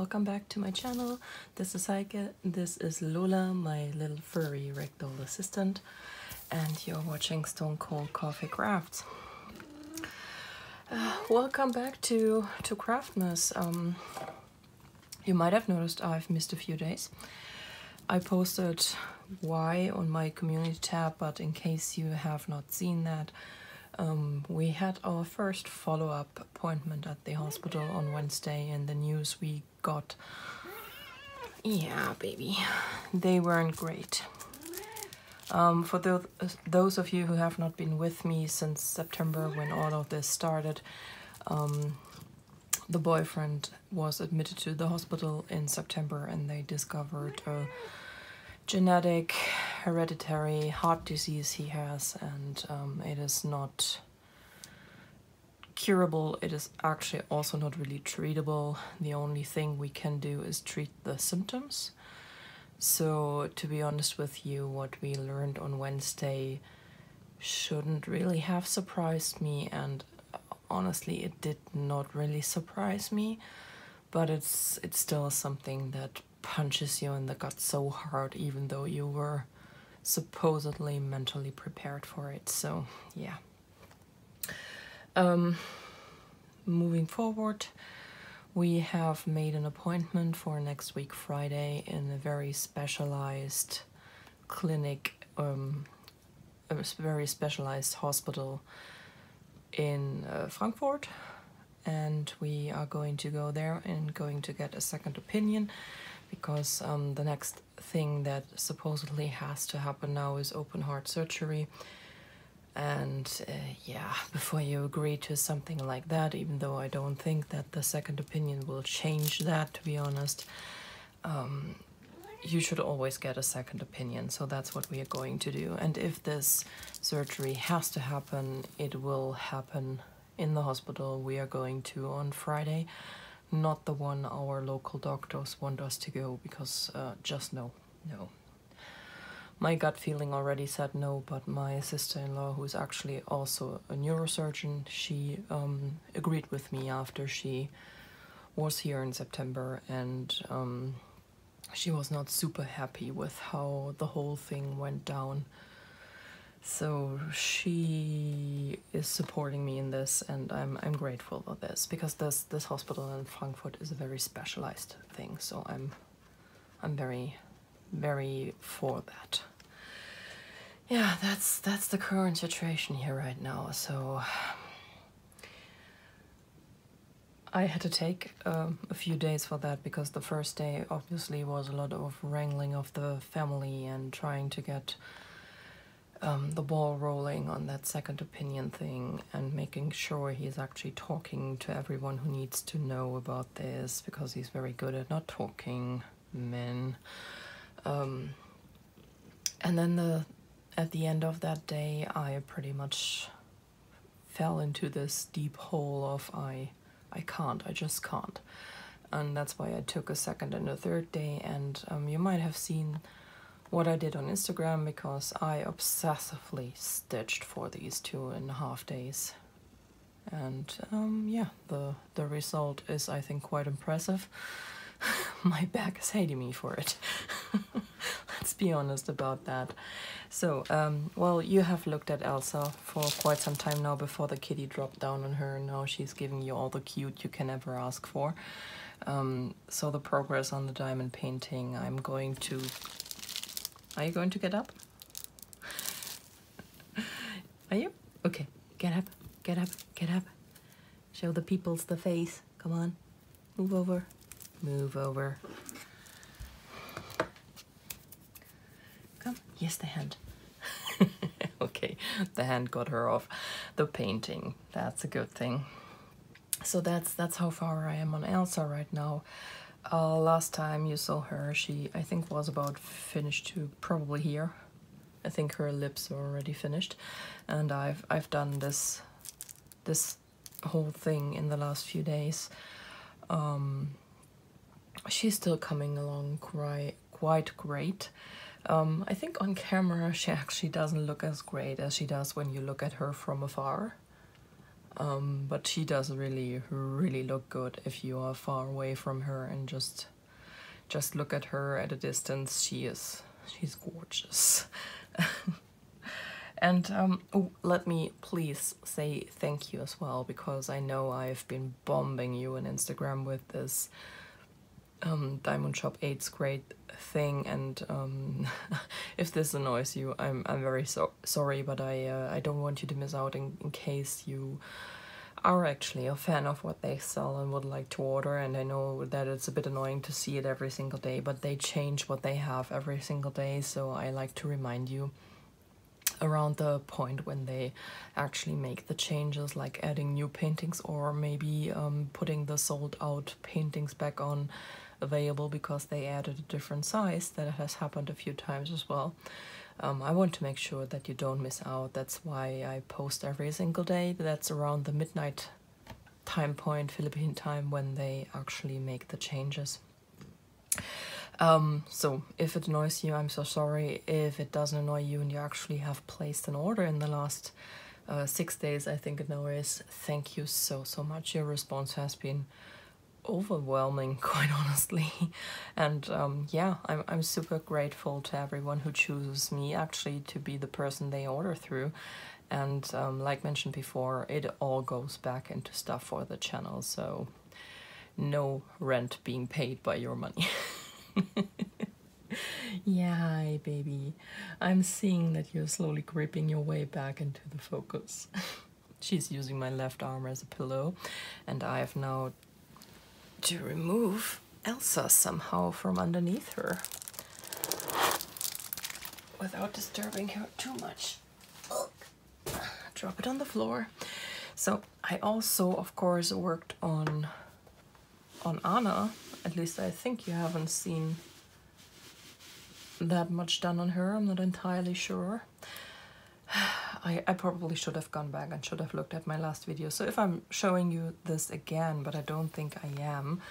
welcome back to my channel. This is Heike, this is Lola, my little furry ragdoll assistant, and you're watching Stone Cold Coffee Crafts. Welcome back to Craftmass. You might have noticed I've missed a few days. I posted why on my community tab, but in case you have not seen that, we had our first follow-up appointment at the hospital on Wednesday, and the news we got, yeah, baby, they weren't great. For those of you who have not been with me since September when all of this started, the boyfriend was admitted to the hospital in September, and they discovered a genetic hereditary heart disease he has, and it is not curable. It is actually also not really treatable. The only thing we can do is treat the symptoms. So to be honest with you, what we learned on Wednesday shouldn't really have surprised me, and honestly it did not really surprise me, but it's still something that punches you in the gut so hard, even though you were supposedly mentally prepared for it. So yeah. Moving forward, we have made an appointment for next week Friday in a very specialized clinic, a very specialized hospital in Frankfurt, and we are going to go there and going to get a second opinion, because the next thing that supposedly has to happen now is open heart surgery. And yeah, before you agree to something like that, even though I don't think that the second opinion will change that, to be honest, you should always get a second opinion. So that's what we are going to do. And if this surgery has to happen, it will happen in the hospital we are going to on Friday, not the one our local doctors want us to go, because just no. My gut feeling already said no, but my sister-in-law, who is actually also a neurosurgeon, she agreed with me after she was here in September, and she was not super happy with how the whole thing went down. So she is supporting me in this, and I'm grateful for this, because this hospital in Frankfurt is a very specialized thing. So I'm very for that. Yeah, that's the current situation here right now. So I had to take a few days for that, because the first day obviously was a lot of wrangling of the family and trying to get the ball rolling on that second opinion thing, and making sure he's actually talking to everyone who needs to know about this, because he's very good at not talking, men. And then at the end of that day, I pretty much fell into this deep hole of I just can't. And that's why I took a second and a third day. And you might have seen what I did on Instagram, because I obsessively stitched for these 2.5 days. And yeah, the result is, I think, quite impressive. My back is hating me for it. Let's be honest about that. So, well, you have looked at Elsa for quite some time now before the kitty dropped down on her, and now she's giving you all the cute you can ever ask for. So the progress on the diamond painting, I'm going to... Are you going to get up? Are you? Okay, get up, get up, get up. Show the peoples the face. Come on, move over. Move over. Come, yes, the hand. Okay, the hand got her off the painting. That's a good thing. So that's how far I am on Elsa right now. Last time you saw her, she, I think, was about finished to probably here. I think her lips are already finished, and I've done this whole thing in the last few days. She's still coming along quite great. I think on camera she actually doesn't look as great as she does when you look at her from afar. But she does really, really look good if you are far away from her and just look at her at a distance. She's gorgeous. And oh, let me please say thank you as well, because I know I've been bombing you on Instagram with this DIYmoon Shop 8th grade thing, and if this annoys you, I'm very sorry, but I don't want you to miss out in case you are actually a fan of what they sell and would like to order. And I know that it's a bit annoying to see it every single day, but they change what they have every single day, so I like to remind you around the point when they actually make the changes, like adding new paintings, or maybe putting the sold out paintings back on available because they added a different size. That has happened a few times as well. I want to make sure that you don't miss out. That's why I post every single day. That's around the midnight time point, Philippine time, when they actually make the changes. So if it annoys you, I'm so sorry. If it doesn't annoy you and you actually have placed an order in the last 6 days, I think it now is, thank you so much. Your response has been overwhelming, quite honestly. And yeah, I'm super grateful to everyone who chooses me actually to be the person they order through. And like mentioned before, it all goes back into stuff for the channel, so no rent being paid by your money. Yeah, hi, baby. I'm seeing that you're slowly gripping your way back into the focus. She's using my left arm as a pillow, and I have now to remove Elsa somehow from underneath her without disturbing her too much. Drop it on the floor. So I also, of course, worked on Anna. At least I think you haven't seen that much done on her. I'm not entirely sure. I probably should have gone back and should have looked at my last video. So if I'm showing you this again, but I don't think I am,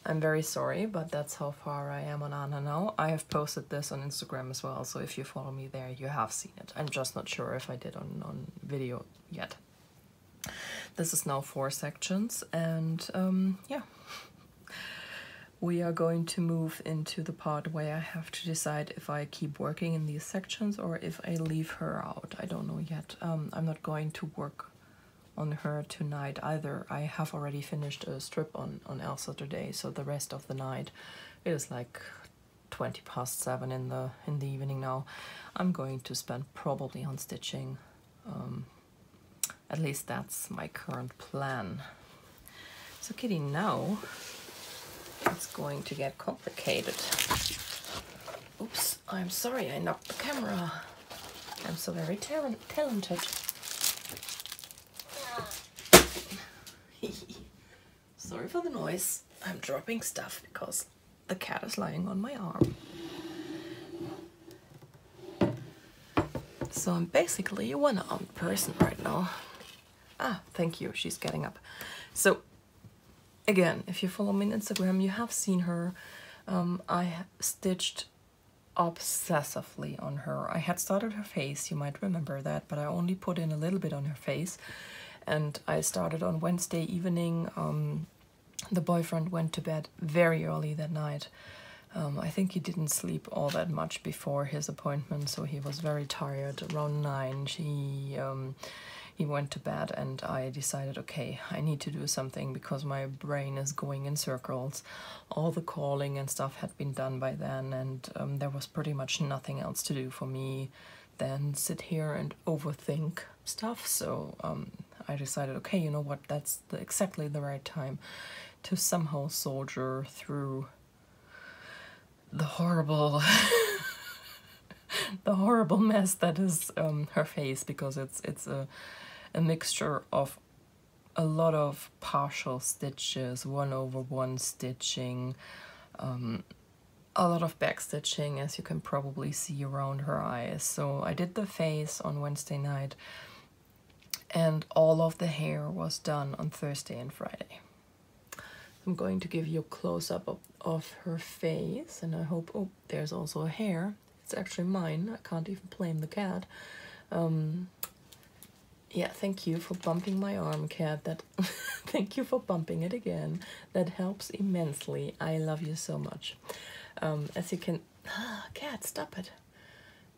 I'm very sorry, but that's how far I am on Anna now. I have posted this on Instagram as well, so if you follow me there, you have seen it. I'm just not sure if I did on video yet. This is now 4 sections, and yeah. We are going to move into the part where I have to decide if I keep working in these sections or if I leave her out. I don't know yet. I'm not going to work on her tonight either. I have already finished a strip on Elsa today, so the rest of the night, it is like 7:20 in the evening now. I'm going to spend probably on stitching. At least that's my current plan. So Kitty, now it's going to get complicated. Oops, I'm sorry, I knocked the camera. I'm so very talented. Sorry for the noise. I'm dropping stuff because the cat is lying on my arm. So I'm basically a one-armed person right now. Ah, thank you, she's getting up. So again, if you follow me on Instagram, you have seen her. I stitched obsessively on her. I had started her face, you might remember that, but I only put in a little bit on her face. And I started on Wednesday evening. The boyfriend went to bed very early that night. I think he didn't sleep all that much before his appointment, so he was very tired. Around 9, he went to bed, and I decided, okay, I need to do something because my brain is going in circles. All the calling and stuff had been done by then, and there was pretty much nothing else to do for me than sit here and overthink stuff. So I decided, okay, you know what, that's exactly the right time to somehow soldier through the horrible the horrible mess that is her face, because it's a mixture of a lot of partial stitches, 1/1 stitching, a lot of back stitching, as you can probably see around her eyes. So I did the face on Wednesday night, and all of the hair was done on Thursday and Friday. I'm going to give you a close-up of her face, and I hope, oh, there's also a hair. It's actually mine. I can't even blame the cat. Yeah, thank you for bumping my arm, cat. That thank you for bumping it again. That helps immensely. I love you so much. As you can, cat, stop it.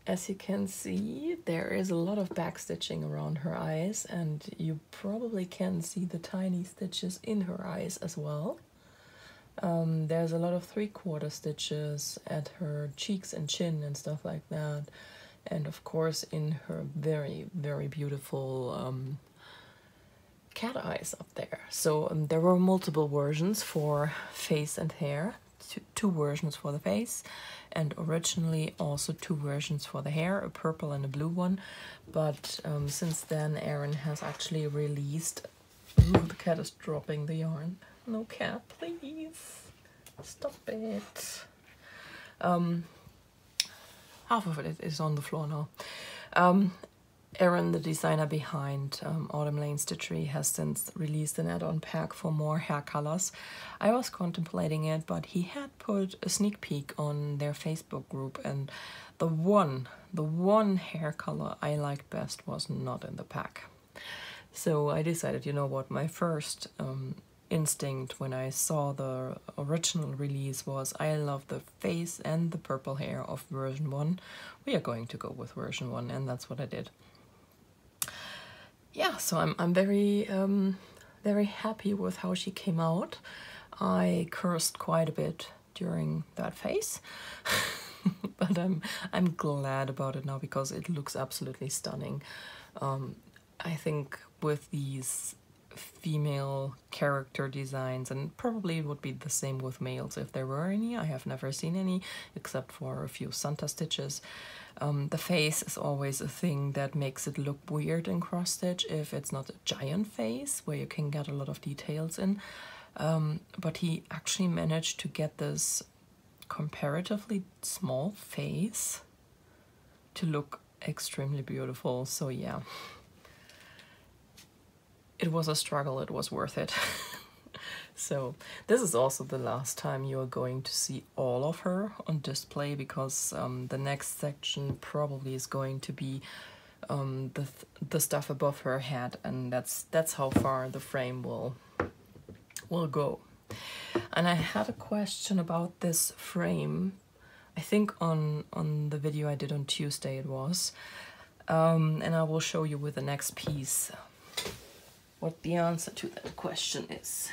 As you can see, there is a lot of backstitching around her eyes, and you probably can see the tiny stitches in her eyes as well. There's a lot of 3/4 stitches at her cheeks and chin and stuff like that. And of course in her very, very beautiful cat eyes up there. So there were multiple versions for face and hair, two versions for the face, and originally also 2 versions for the hair, a purple and a blue one. But since then Erin has actually released... Ooh, the cat is dropping the yarn. No, cat, please. Stop it. Half of it is on the floor now. Erin, the designer behind Autumn Lane Stitchery, has since released an add-on pack for more hair colors. I was contemplating it, but he had put a sneak peek on their Facebook group, and the one hair color I liked best was not in the pack. So I decided, you know what, my first instinct when I saw the original release was, I love the face and the purple hair of version 1. We are going to go with version 1, and that's what I did. Yeah, so I'm very very happy with how she came out. I cursed quite a bit during that phase, but I'm glad about it now because it looks absolutely stunning. I think with these female character designs, and probably it would be the same with males if there were any. I have never seen any except for a few Santa stitches. The face is always a thing that makes it look weird in cross stitch if it's not a giant face where you can get a lot of details in. But he actually managed to get this comparatively small face to look extremely beautiful. So yeah, it was a struggle, it was worth it. So this is also the last time you're going to see all of her on display, because the next section probably is going to be the stuff above her head, and that's how far the frame will go. And I had a question about this frame, I think on the video I did on Tuesday it was, and I will show you with the next piece what the answer to that question is.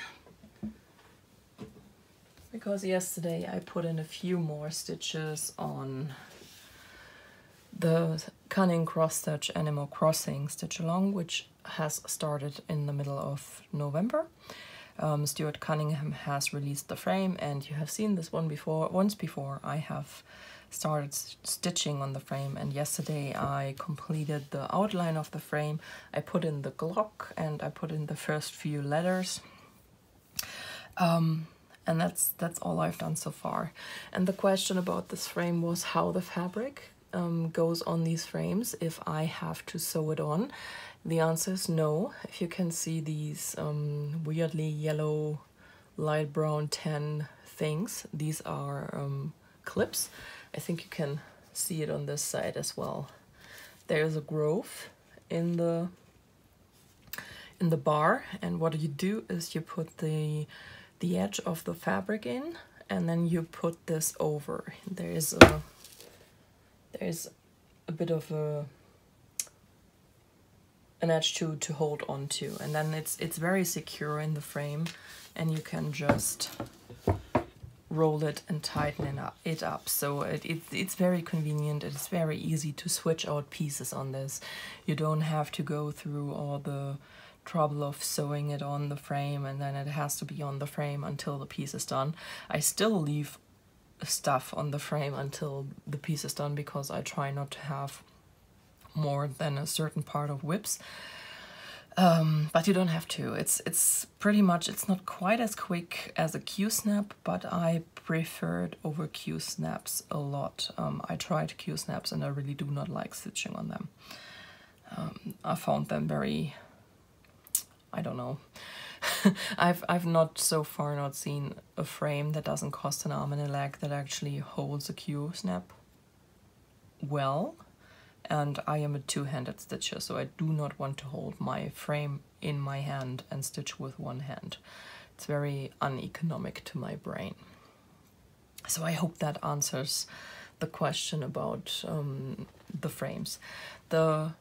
Because yesterday I put in a few more stitches on the Cunning Cross Stitch Animal Crossing stitch along, which has started in the middle of November. Stuart Cunningham has released the frame, and you have seen this one before. Once before I have started stitching on the frame, and yesterday I completed the outline of the frame. I put in the Glock and I put in the first few letters. And that's all I've done so far. And the question about this frame was how the fabric goes on these frames if I have to sew it on. The answer is no. If you can see these weirdly yellow, light brown, tan things, these are clips. I think you can see it on this side as well. There's a groove in the bar, and what you do is you put the edge of the fabric in, and then you put this over. There's a bit of an edge to hold on to, and then it's very secure in the frame, and you can just roll it and tighten it up. So it's very convenient. It's very easy to switch out pieces on this. You don't have to go through all the trouble of sewing it on the frame, and then it has to be on the frame until the piece is done. I still leave stuff on the frame until the piece is done because I try not to have more than a certain part of whips. But you don't have to. It's pretty much, it's not quite as quick as a Q-snap, but I prefer it over Q-snaps a lot. I tried Q-snaps and I really do not like stitching on them. I found them very, I don't know. I've not so far not seen a frame that doesn't cost an arm and a leg that actually holds a Q-snap well. and I am a two-handed stitcher, so I do not want to hold my frame in my hand and stitch with one hand. It's very uneconomic to my brain. So I hope that answers the question about the frames. The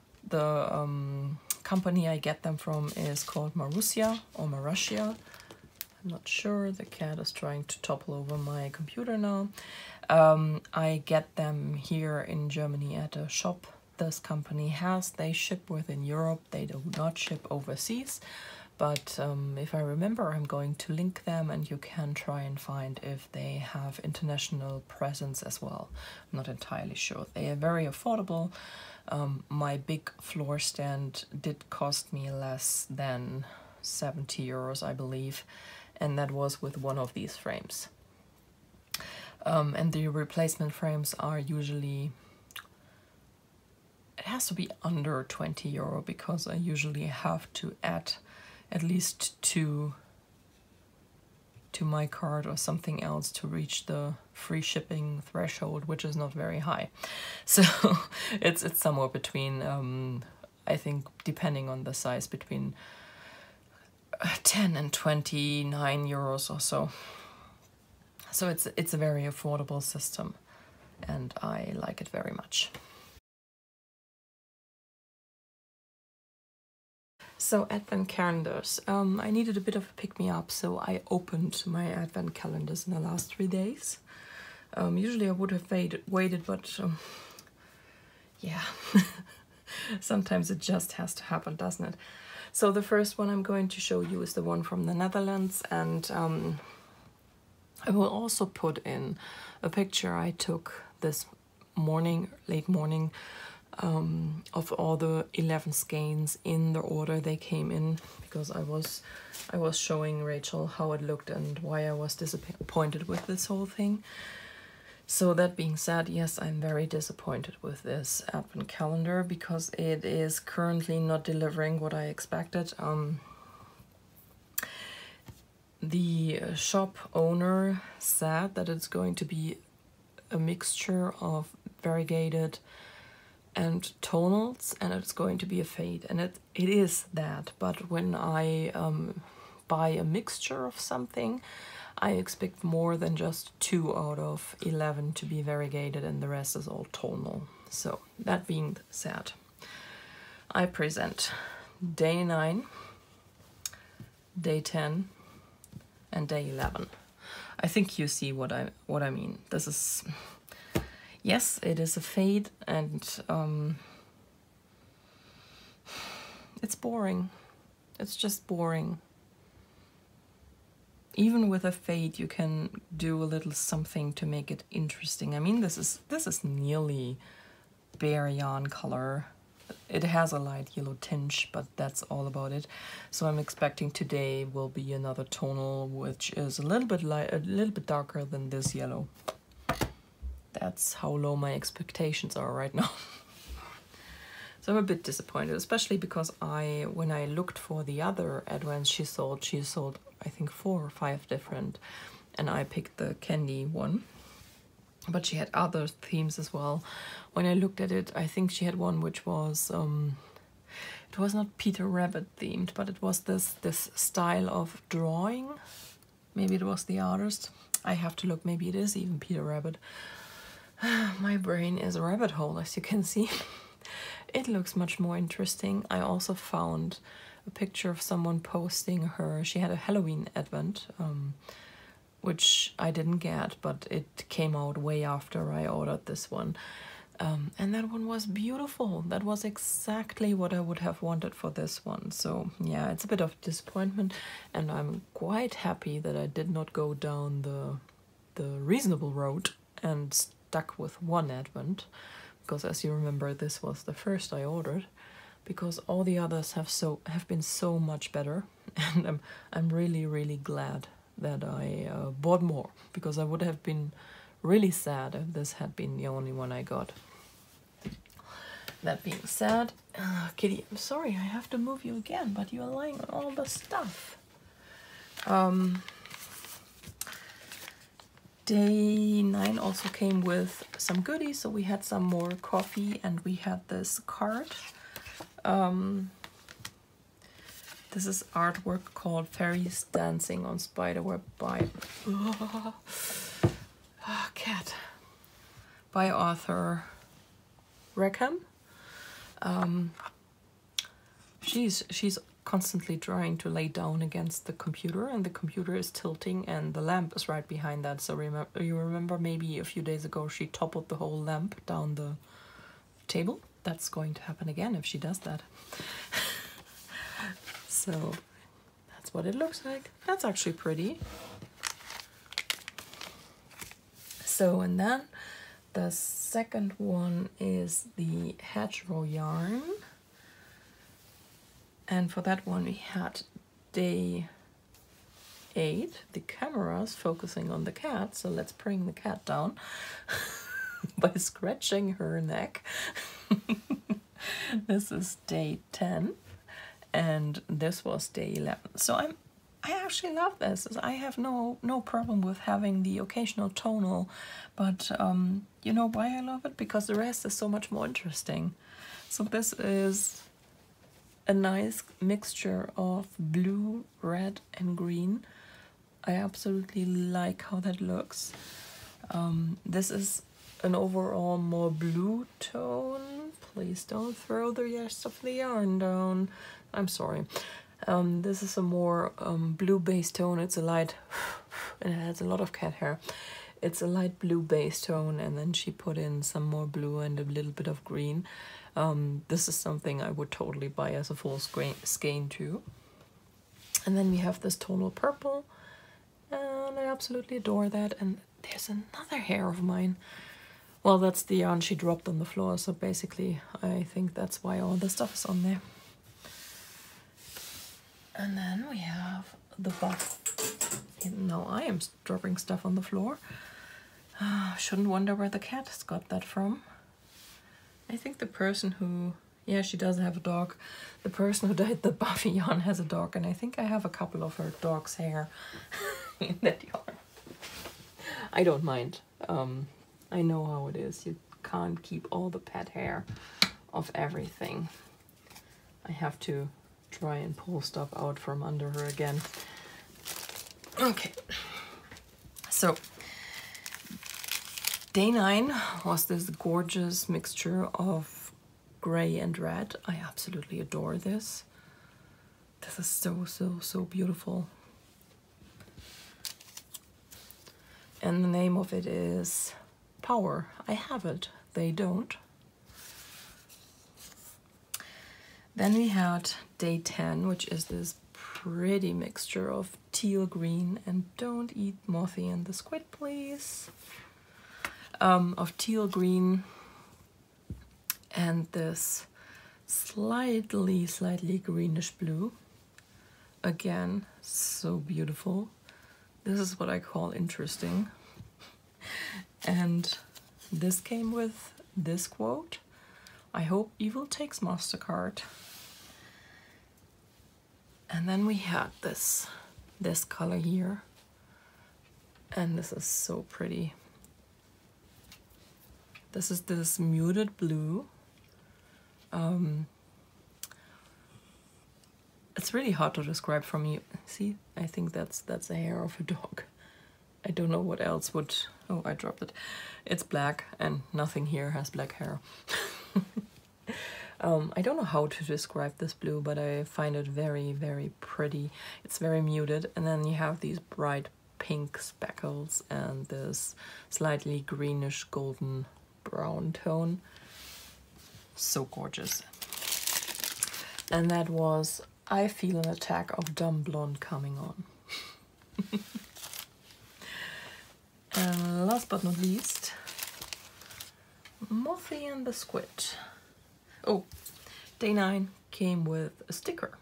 company I get them from is called Marussia or Marussia. I'm not sure, the cat is trying to topple over my computer now. I get them here in Germany at a shop this company has. They ship within Europe, they do not ship overseas. But if I remember, I'm going to link them and you can try and find if they have international presence as well. I'm not entirely sure. They are very affordable. My big floor stand did cost me less than 70 euros, I believe. And that was with one of these frames. And the replacement frames are usually, it has to be under 20 euro because I usually have to add at least two to my cart or something else to reach the free shipping threshold, which is not very high. So it's somewhere between, I think, depending on the size, between 10 and 29 euros or so. So it's a very affordable system and I like it very much. So Advent calendars. I needed a bit of a pick-me-up, so I opened my Advent calendars in the last 3 days. Usually I would have waited, but yeah, sometimes it just has to happen, doesn't it? So the first one I'm going to show you is the one from the Netherlands, and I will also put in a picture I took this morning, late morning, of all the 11 skeins in the order they came in, because I was showing Rachel how it looked and why I was disappointed with this whole thing. So that being said, yes, I'm very disappointed with this Advent calendar because it is currently not delivering what I expected. The shop owner said that it's going to be a mixture of variegated and tonals, and it's going to be a fade, and it is that. But when I buy a mixture of something, I expect more than just 2 out of 11 to be variegated and the rest is all tonal. So that being said, I present day 9, day 10 and day 11. I think you see what I mean. This is, yes, it is a fade, and it's boring. It's just boring. Even with a fade, you can do a little something to make it interesting. I mean, this is nearly bare yarn color. It has a light yellow tinge, but that's all about it. So I'm expecting today will be another tonal, which is a little bit light, a little bit darker than this yellow. That's how low my expectations are right now. So I'm a bit disappointed, especially because when I looked for the other Advents she sold I think 4 or 5 different, and I picked the candy one. But she had other themes as well. When I looked at it, I think she had one which was, it was not Peter Rabbit themed, but it was this style of drawing. Maybe it was the artist. I have to look, maybe it is even Peter Rabbit. My brain is a rabbit hole, as you can see. It looks much more interesting. I also found a picture of someone posting her, she had a Halloween Advent, which I didn't get, but it came out way after I ordered this one. And that one was beautiful. That was exactly what I would have wanted for this one. So yeah, it's a bit of disappointment, and I'm quite happy that I did not go down the reasonable road and stuck with one Advent, because as you remember, this was the first I ordered, because all the others have been so much better, and I'm really glad that I bought more, because I would have been really sad if this had been the only one I got. That being said, Kitty, I'm sorry I have to move you again, but you're lying on all the stuff. Day 9 also came with some goodies, so we had some more coffee and we had this card. This is artwork called Fairies Dancing on Spiderweb by cat by author Rackham. She's constantly trying to lay down against the computer, and the computer is tilting and the lamp is right behind that. So you remember maybe a few days ago she toppled the whole lamp down the table? That's going to happen again if she does that. So that's what it looks like. That's actually pretty. So, and then the second one is the hedgerow yarn. And for that one we had day 8. The camera's focusing on the cat, so let's bring the cat down by scratching her neck. This is day 10 and this was day 11. So I actually love this. I have no problem with having the occasional tonal, but you know why I love it? Because the rest is so much more interesting. So this is a nice mixture of blue, red and green. I absolutely like how that looks. This is an overall more blue tone. Please don't throw the rest of the yarn down. I'm sorry. This is a more blue base tone. It's a light, and it has a lot of cat hair. It's a light blue base tone, and then she put in some more blue and a little bit of green. This is something I would totally buy as a full skein too. And then we have this tonal purple, and I absolutely adore that. And there's another hair of mine. Well, that's the yarn she dropped on the floor, so basically I think that's why all the stuff is on there. And then we have the buff. Now I am dropping stuff on the floor. Shouldn't wonder where the cat has got that from. I think the person who, yeah, she does have a dog. The person who dyed the Buffy yarn has a dog, and I think I have a couple of her dog's hair in that yarn. I don't mind. I know how it is. You can't keep all the pet hair of everything. I have to try and pull stuff out from under her again. Okay. So day 9 was this gorgeous mixture of gray and red. I absolutely adore this. This is so beautiful. And the name of it is Power. I have it, they don't. Then we had day 10, which is this pretty mixture of teal green, and don't eat Mothy and the Squid, please. Of teal green and this slightly greenish blue. Again, so beautiful. This is what I call interesting. And this came with this quote: "I hope evil takes MasterCard." And then we had this color here, and this is so pretty. This is this muted blue. It's really hard to describe from you. See, I think that's the hair of a dog. I don't know what else would. Oh, I dropped it. It's black, and nothing here has black hair. I don't know how to describe this blue, but I find it very pretty. It's very muted, and then you have these bright pink speckles and this slightly greenish golden brown tone. So gorgeous. And that was I Feel an Attack of Dumb Blonde Coming On. And last but not least, Mothy and the Squid. Oh, day 9 came with a sticker.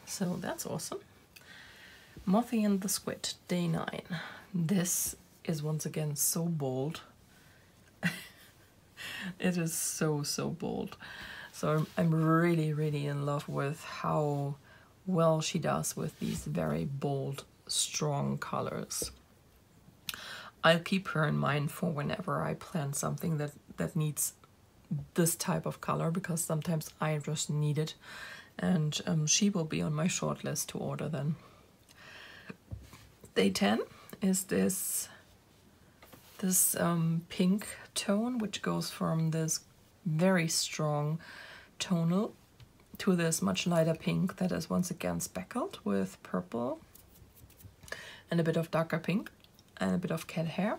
So that's awesome. Mothy and the Squid, day 9. This is once again so bold. It is so bold. So I'm really in love with how well she does with these very bold, strong colors. I'll keep her in mind for whenever I plan something that needs this type of color, because sometimes I just need it, and she will be on my short list to order then. Day 10 is this pink tone, which goes from this very strong tonal to this much lighter pink that is once again speckled with purple and a bit of darker pink and a bit of cat hair.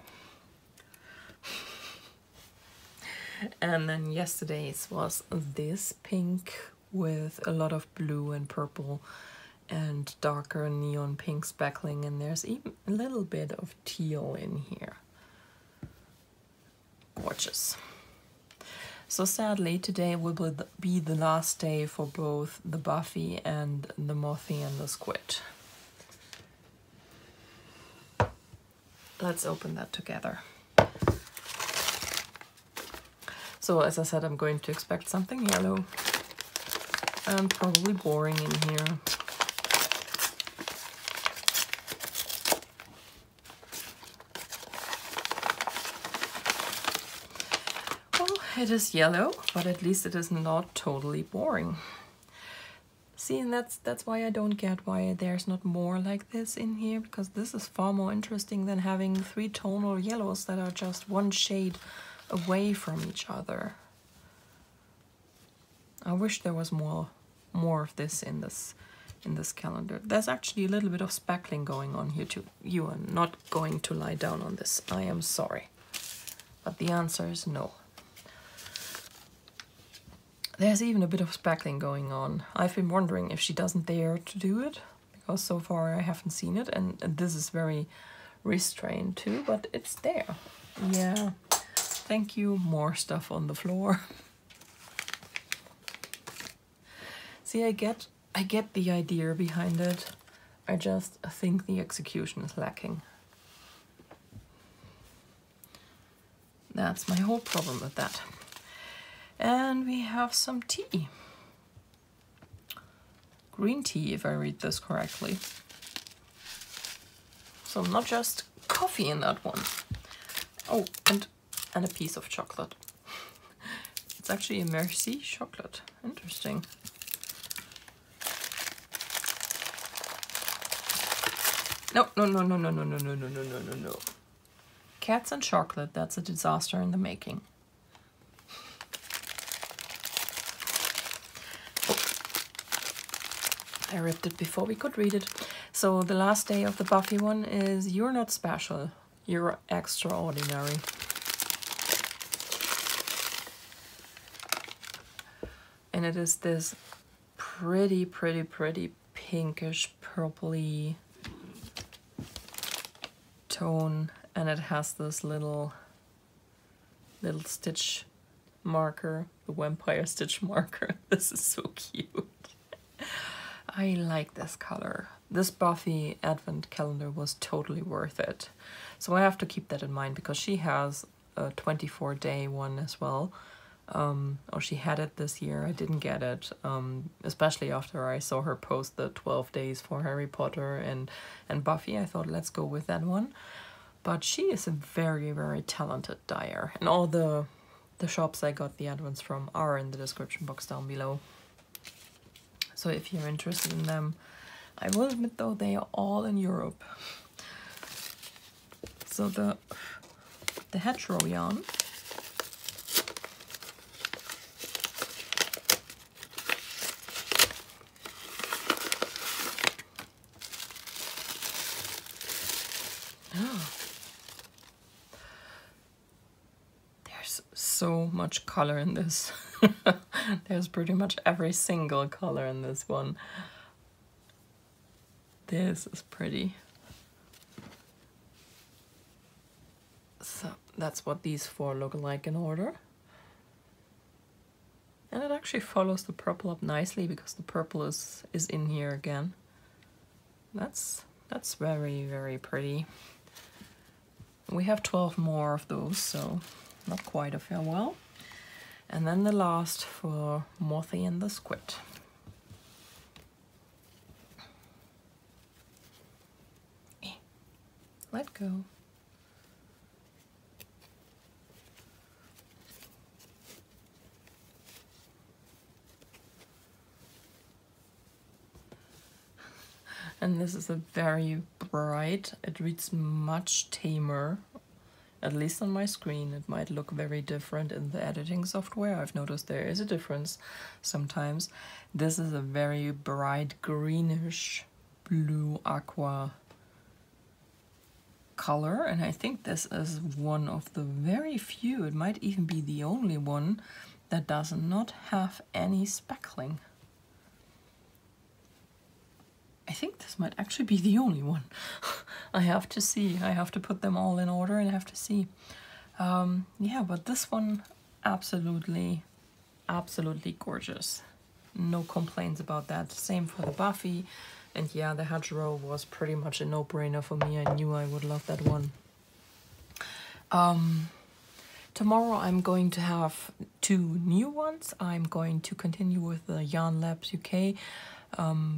And then yesterday's was this pink with a lot of blue and purple and darker neon pink speckling, and there's even a little bit of teal in here. Gorgeous. So sadly, today will be the last day for both the Buffy and the Mothie and the Squid. Let's open that together. So as I said, I'm going to expect something yellow and probably boring in here. Well, it is yellow, but at least it is not totally boring. See, and that's why I don't get why there's not more like this in here, because this is far more interesting than having 3 tonal yellows that are just one shade away from each other. I wish there was more of this in this calendar. There's actually a little bit of speckling going on here too. You are not going to lie down on this. I am sorry. But the answer is no. There's even a bit of speckling going on. I've been wondering if she doesn't dare to do it, because so far I haven't seen it, and this is very restrained too, but it's there. Yeah. Thank you. More stuff on the floor. See, I get the idea behind it. I just think the execution is lacking. That's my whole problem with that. And we have some tea. Green tea, if I read this correctly. So not just coffee in that one. Oh, and a piece of chocolate. It's actually a Merci chocolate. Interesting. No. Cats and chocolate, that's a disaster in the making. I ripped it before we could read it. So the last day of the Buffy one is You're Not Special, You're Extraordinary. And it is this pretty pinkish purpley tone, and it has this little stitch marker, the vampire stitch marker. This is so cute. I like this color. This Buffy advent calendar was totally worth it. So I have to keep that in mind, because she has a 24-day one as well. Or she had it this year. I didn't get it, especially after I saw her post the 12 days for Harry Potter and Buffy. I thought, let's go with that one. But she is a very talented dyer, and all the shops I got the advents from are in the description box down below. So if you're interested in them, I will admit though, they are all in Europe. So the hetero yarn so much color in this. There's pretty much every single color in this one. This is pretty. So that's what these 4 look like in order. And it actually follows the purple up nicely, because the purple is in here again. That's very pretty. We have 12 more of those, so not quite a farewell. And then the last for Mothie and the Squid. Let go. And this is a very bright, it reads much tamer, at least on my screen. It might look very different in the editing software. I've noticed there is a difference sometimes. This is a very bright greenish blue aqua color, and I think this is one of the very few, it might even be the only one, that does not have any speckling. I think this might actually be the only one. I have to see. I have to put them all in order and have to see. Yeah, but this one, absolutely, absolutely gorgeous. No complaints about that. Same for the Buffy. And yeah, the Hedgerow was pretty much a no-brainer for me. I knew I would love that one. Tomorrow I'm going to have 2 new ones. I'm going to continue with the Yarn Labs UK.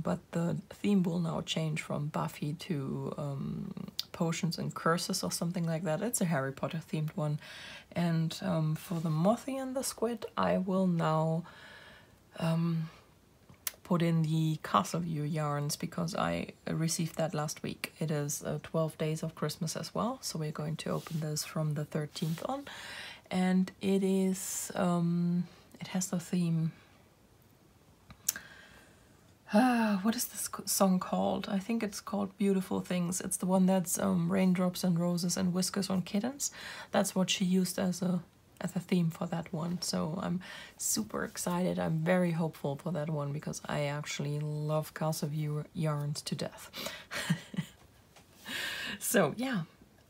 But the theme will now change from Buffy to Potions and Curses or something like that. It's a Harry Potter themed one. And for the Mothy and the Squid, I will now put in the Castleview yarns because I received that last week. It is 12 days of Christmas as well, so we're going to open this from the 13th on. And it is, it has the theme. What is this song called? I think it's called Beautiful Things. It's the one that's Raindrops and Roses and Whiskers on Kittens. That's what she used as a theme for that one. So I'm super excited. I'm very hopeful for that one because I actually love Castleview yarns to death. So yeah,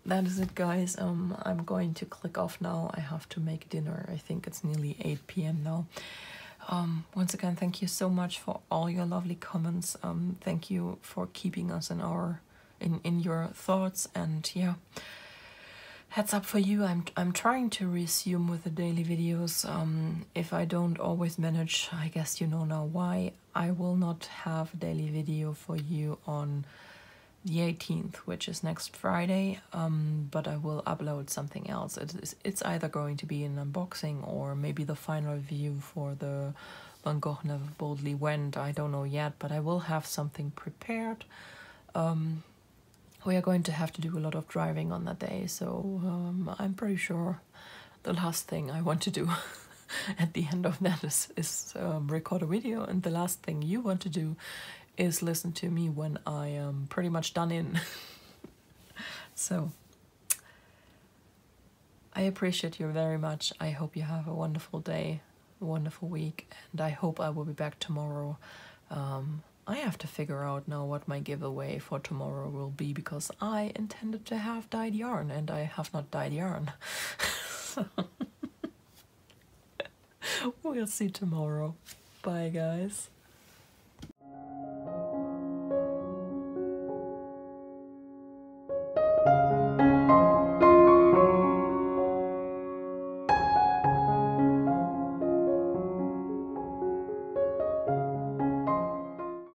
that is it, guys. I'm going to click off now. I have to make dinner. I think it's nearly 8 p.m. now. Once again, thank you so much for all your lovely comments. Thank you for keeping us in your thoughts, and yeah, heads up for you. I'm trying to resume with the daily videos. If I don't always manage, I guess you know now why. I will not have a daily video for you on the 18th, which is next Friday, but I will upload something else. It's either going to be an unboxing or maybe the final review for the Van Gogh Never Boldly Went. I don't know yet, but I will have something prepared. We are going to have to do a lot of driving on that day, so I'm pretty sure the last thing I want to do at the end of that is record a video, and the last thing you want to do is listen to me when I am pretty much done in. So I appreciate you very much. I hope you have a wonderful day, a wonderful week, and I hope I will be back tomorrow. I have to figure out now what my giveaway for tomorrow will be, because I intended to have dyed yarn and I have not dyed yarn. So we'll see tomorrow. Bye, guys.